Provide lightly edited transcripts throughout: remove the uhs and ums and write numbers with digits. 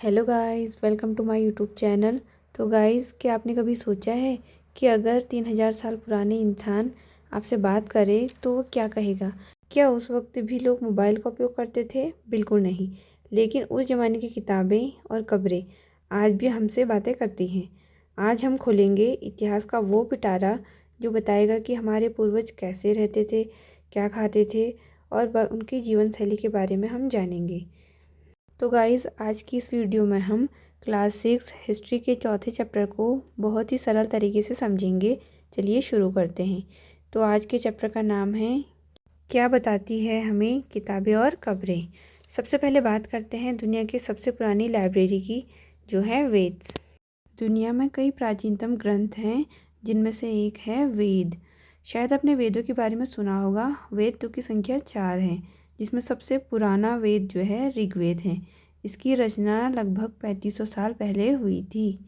Hello guys, welcome to my YouTube channel. तो guys, क्या आपने कभी सोचा है कि अगर 3000 साल पुराने इंसान आपसे बात करे तो वो क्या कहेगा? क्या उस वक्त भी लोग मोबाइल का उपयोग करते थे? बिल्कुल नहीं। लेकिन उस ज़माने की किताबें और कब्रें आज भी हमसे बातें करती हैं। आज हम खोलेंगे इतिहास का वो पिटारा जो बताएगा कि हमारे पूर्वज कैसे रहते थे, क्या खाते थे और उनकी जीवन शैली के बारे में हम जानेंगे। तो गाइज़, आज की इस वीडियो में हम क्लास 6 हिस्ट्री के चौथे चैप्टर को बहुत ही सरल तरीके से समझेंगे। चलिए शुरू करते हैं। तो आज के चैप्टर का नाम है क्या बताती है हमें किताबें और कब्रें। सबसे पहले बात करते हैं दुनिया की सबसे पुरानी लाइब्रेरी की, जो है वेद्स। दुनिया में कई प्राचीनतम ग्रंथ हैं, जिनमें से एक है वेद। शायद आपने वेदों के बारे में सुना होगा। वेदों की संख्या 4 है, जिसमें सबसे पुराना वेद जो है ऋग्वेद है। इसकी रचना लगभग 3500 साल पहले हुई थी।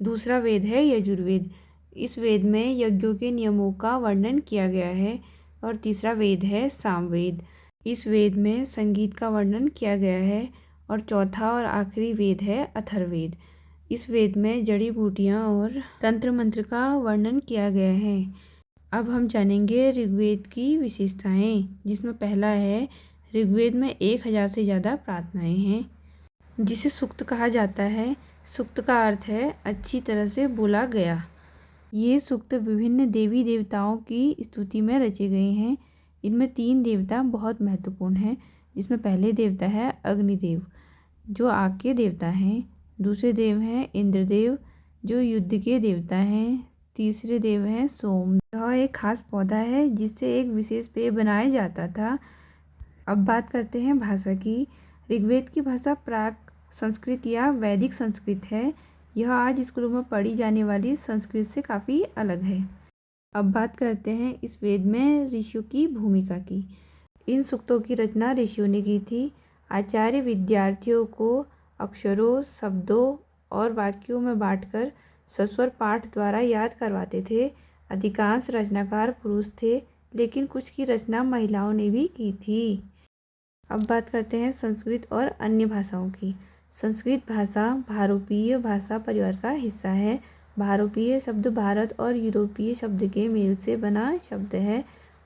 दूसरा वेद है यजुर्वेद। इस वेद में यज्ञों के नियमों का वर्णन किया गया है। और तीसरा वेद है सामवेद। इस वेद में संगीत का वर्णन किया गया है। और चौथा और आखिरी वेद है अथर्ववेद। इस वेद में जड़ी बूटियाँ और तंत्र मंत्र का वर्णन किया गया है। अब हम जानेंगे ऋग्वेद की विशेषताएं, जिसमें पहला है ऋग्वेद में 1000 से ज़्यादा प्रार्थनाएं हैं, जिसे सूक्त कहा जाता है। सूक्त का अर्थ है अच्छी तरह से बोला गया। ये सूक्त विभिन्न देवी देवताओं की स्तुति में रचे गए हैं। इनमें 3 देवता बहुत महत्वपूर्ण हैं, जिसमें पहले देवता है अग्निदेव, जो आग के देवता हैं। दूसरे देव हैं इंद्रदेव, जो युद्ध के देवता हैं। तीसरे देव हैं सोम। यह एक खास पौधा है जिससे एक विशेष पेय बनाया जाता था। अब बात करते हैं भाषा की। ऋग्वेद की भाषा प्राक संस्कृत या वैदिक संस्कृत है। यह आज स्कूलों में पढ़ी जाने वाली संस्कृत से काफ़ी अलग है। अब बात करते हैं इस वेद में ऋषियों की भूमिका की। इन सूक्तों की रचना ऋषियों ने की थी। आचार्य विद्यार्थियों को अक्षरों, शब्दों और वाक्यों में बांटकर सस्वर पाठ द्वारा याद करवाते थे। अधिकांश रचनाकार पुरुष थे, लेकिन कुछ की रचना महिलाओं ने भी की थी। अब बात करते हैं संस्कृत और अन्य भाषाओं की। संस्कृत भाषा भारोपीय भाषा परिवार का हिस्सा है। भारोपीय शब्द भारत और यूरोपीय शब्द के मेल से बना शब्द है।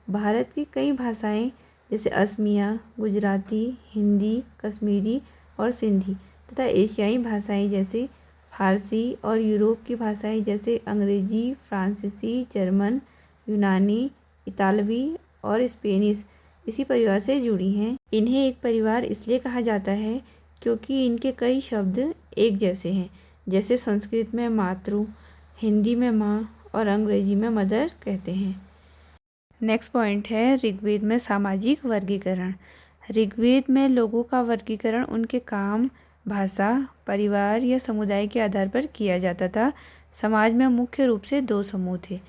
भारत की कई भाषाएं जैसे असमिया, गुजराती, हिंदी, कश्मीरी और सिंधी तथा एशियाई भाषाएं जैसे फारसी और यूरोप की भाषाएं जैसे अंग्रेजी, फ्रांसीसी, जर्मन, यूनानी, इतालवी और स्पेनिश इसी परिवार से जुड़ी हैं। इन्हें एक परिवार इसलिए कहा जाता है क्योंकि इनके कई शब्द एक जैसे हैं, जैसे संस्कृत में मातृ, हिंदी में माँ और अंग्रेजी में मदर कहते हैं। नेक्स्ट पॉइंट है ऋग्वेद में सामाजिक वर्गीकरण। ऋग्वेद में लोगों का वर्गीकरण उनके काम, भाषा, परिवार या समुदाय के आधार पर किया जाता था। समाज में मुख्य रूप से 2 समूह थे,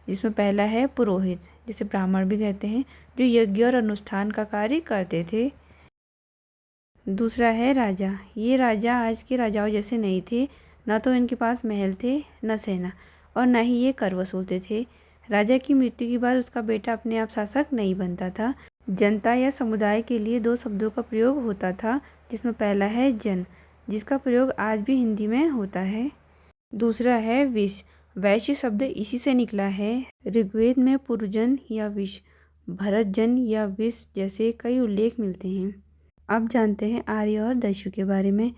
जिसमें पहला है पुरोहित, जिसे ब्राह्मण भी कहते हैं, जो यज्ञ और अनुष्ठान का कार्य करते थे। दूसरा है राजा। ये राजा आज के राजाओं जैसे नहीं थे। न तो इनके पास महल थे, न सेना, और न ही ये कर वसूलते थे। राजा की मृत्यु के बाद उसका बेटा अपने आप शासक नहीं बनता था। जनता या समुदाय के लिए 2 शब्दों का प्रयोग होता था, जिसमें पहला है जन, जिसका प्रयोग आज भी हिंदी में होता है। दूसरा है विश। वैश्य शब्द इसी से निकला है। ऋग्वेद में पुरुजन या विश, भरतजन या विश जैसे कई उल्लेख मिलते हैं। अब जानते हैं आर्य और दस्यु के बारे में।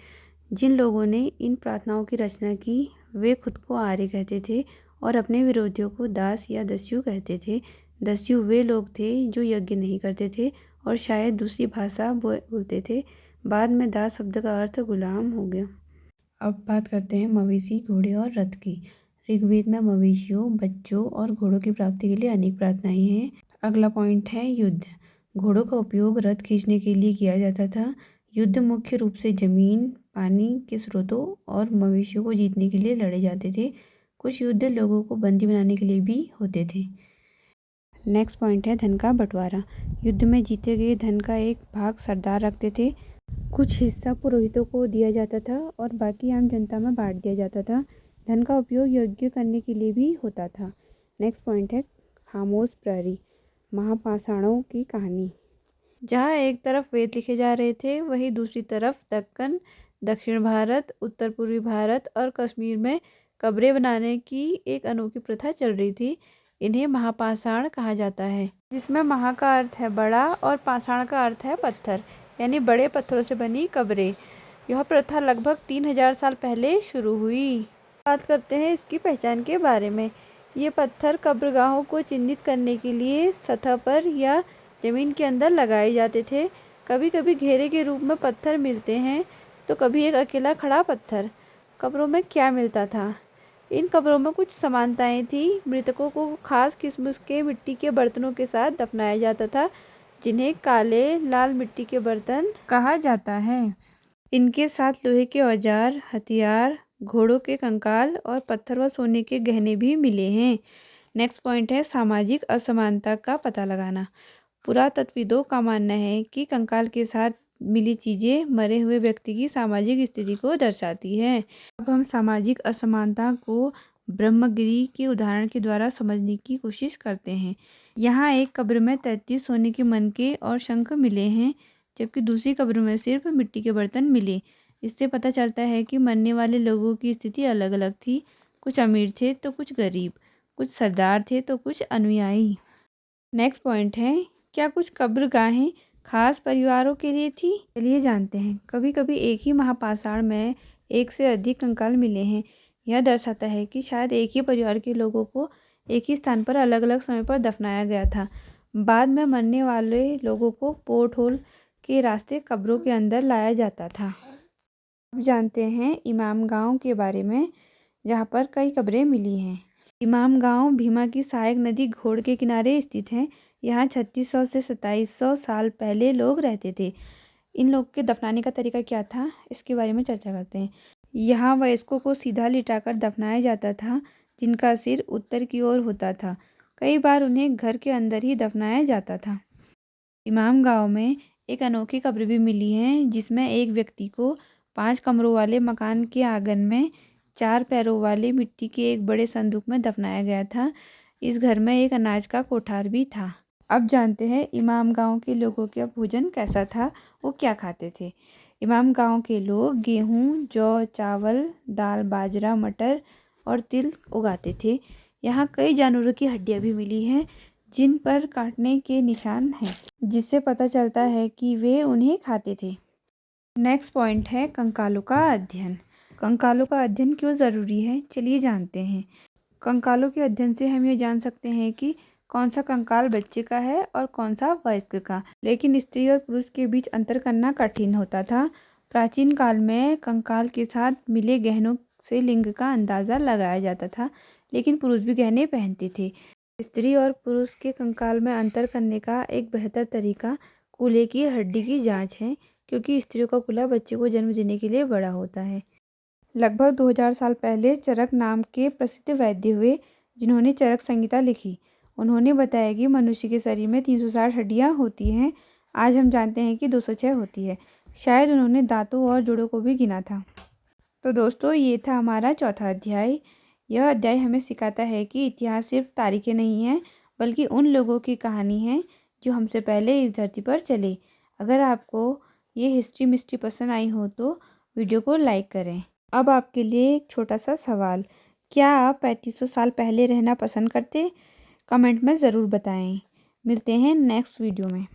जिन लोगों ने इन प्रार्थनाओं की रचना की वे खुद को आर्य कहते थे और अपने विरोधियों को दास या दस्यु कहते थे। दस्यु वे लोग थे जो यज्ञ नहीं करते थे और शायद दूसरी भाषा बोलते थे। बाद में दास शब्द का अर्थ गुलाम हो गया। अब बात करते हैं मवेशी, घोड़े और रथ की। ऋग्वेद में मवेशियों, बच्चों और घोड़ों की प्राप्ति के लिए अनेक प्रार्थनाएं हैं। अगला पॉइंट है युद्ध। घोड़ों का उपयोग रथ खींचने के लिए किया जाता था। युद्ध मुख्य रूप से जमीन, पानी के स्रोतों और मवेशियों को जीतने के लिए लड़े जाते थे। कुछ युद्ध लोगों को बंदी बनाने के लिए भी होते थे। नेक्स्ट पॉइंट है धन का बंटवारा। युद्ध में जीते गए धन का एक भाग सरदार रखते थे। कुछ हिस्सा पुरोहितों को दिया जाता था और बाकी आम जनता में बांट दिया जाता था। धन का उपयोग यज्ञ करने के लिए भी होता था। नेक्स्ट पॉइंट है खामोश प्रहरी, महापाषाणों की कहानी। जहाँ एक तरफ वेद लिखे जा रहे थे, वहीं दूसरी तरफ दक्कन, दक्षिण भारत, उत्तर पूर्वी भारत और कश्मीर में कब्रें बनाने की एक अनोखी प्रथा चल रही थी। इन्हें महापाषाण कहा जाता है, जिसमें महा का अर्थ है बड़ा और पाषाण का अर्थ है पत्थर, यानी बड़े पत्थरों से बनी कब्रें। यह प्रथा लगभग 3000 साल पहले शुरू हुई। बात करते हैं इसकी पहचान के बारे में। ये पत्थर कब्रगाहों को चिन्हित करने के लिए सतह पर या ज़मीन के अंदर लगाए जाते थे। कभी कभी घेरे के रूप में पत्थर मिलते हैं, तो कभी एक अकेला खड़ा पत्थर। कब्रों में क्या मिलता था? इन कब्रों में कुछ समानताएं थी। मृतकों को खास किस्म के मिट्टी के बर्तनों के साथ दफनाया जाता था, जिन्हें काले लाल मिट्टी के बर्तन कहा जाता है। इनके साथ लोहे के औजार, हथियार, घोड़ों के कंकाल और पत्थर व सोने के गहने भी मिले हैं। नेक्स्ट पॉइंट है सामाजिक असमानता का पता लगाना। पुरातत्वविदों का मानना है कि कंकाल के साथ मिली चीज़ें मरे हुए व्यक्ति की सामाजिक स्थिति को दर्शाती हैं। अब हम सामाजिक असमानता को ब्रह्मगिरी के उदाहरण के द्वारा समझने की कोशिश करते हैं। यहाँ एक कब्र में 33 सोने के मनके और शंख मिले हैं, जबकि दूसरी कब्र में सिर्फ मिट्टी के बर्तन मिले। इससे पता चलता है कि मरने वाले लोगों की स्थिति अलग अलग थी। कुछ अमीर थे तो कुछ गरीब, कुछ सरदार थे तो कुछ अनुयायी। नेक्स्ट पॉइंट है, क्या कुछ कब्रगाहें खास परिवारों के लिए थी? चलिए जानते हैं। कभी कभी एक ही महापाषाण में एक से अधिक कंकाल मिले हैं। यह दर्शाता है कि शायद एक ही परिवार के लोगों को एक ही स्थान पर अलग अलग समय पर दफनाया गया था। बाद में मरने वाले लोगों को पोर्ट होल के रास्ते कब्रों के अंदर लाया जाता था। अब जानते हैं इमाम गांव के बारे में, जहाँ पर कई कब्रें मिली हैं। इमाम गांव भीमा की सहायक नदी घोड़ के किनारे स्थित है। यहाँ 3600 से 2700 साल पहले लोग रहते थे। इन लोग के दफनाने का तरीका क्या था, इसके बारे में चर्चा करते हैं। यहाँ वयस्कों को सीधा लिटाकर दफनाया जाता था, जिनका सिर उत्तर की ओर होता था। कई बार उन्हें घर के अंदर ही दफनाया जाता था। इमाम गांव में एक अनोखी कब्र भी मिली है, जिसमें एक व्यक्ति को 5 कमरों वाले मकान के आंगन में 4 पैरों वाले मिट्टी के एक बड़े संदूक में दफनाया गया था। इस घर में एक अनाज का कोठार भी था। अब जानते हैं इमाम गांव के लोगों का भोजन कैसा था, वो क्या खाते थे। इमाम गांव के लोग गेहूँ, जौ, चावल, दाल, बाजरा, मटर और तिल उगाते थे। यहाँ कई जानवरों की हड्डियाँ भी मिली हैं, जिन पर काटने के निशान हैं, जिससे पता चलता है कि वे उन्हें खाते थे। नेक्स्ट पॉइंट है कंकालों का अध्ययन। कंकालों का अध्ययन क्यों ज़रूरी है, चलिए जानते हैं। कंकालों के अध्ययन से हम ये जान सकते हैं कि कौन सा कंकाल बच्चे का है और कौन सा वयस्क का। लेकिन स्त्री और पुरुष के बीच अंतर करना कठिन होता था। प्राचीन काल में कंकाल के साथ मिले गहनों से लिंग का अंदाज़ा लगाया जाता था, लेकिन पुरुष भी गहने पहनते थे। स्त्री और पुरुष के कंकाल में अंतर करने का एक बेहतर तरीका कूल्हे की हड्डी की जांच है, क्योंकि स्त्रियों का कूल्हा बच्चे को जन्म देने के लिए बड़ा होता है। लगभग 2000 साल पहले चरक नाम के प्रसिद्ध वैद्य हुए, जिन्होंने चरक संहिता लिखी। उन्होंने बताया कि मनुष्य के शरीर में 360 हड्डियाँ होती हैं। आज हम जानते हैं कि 206 होती है। शायद उन्होंने दांतों और जोड़ों को भी गिना था। तो दोस्तों, ये था हमारा चौथा अध्याय। यह अध्याय हमें सिखाता है कि इतिहास सिर्फ तारीखें नहीं हैं, बल्कि उन लोगों की कहानी है जो हमसे पहले इस धरती पर चले। अगर आपको ये हिस्ट्री मिस्ट्री पसंद आई हो तो वीडियो को लाइक करें। अब आपके लिए एक छोटा सा सवाल, क्या आप 3500 साल पहले रहना पसंद करते? कमेंट में ज़रूर बताएं। मिलते हैं नेक्स्ट वीडियो में।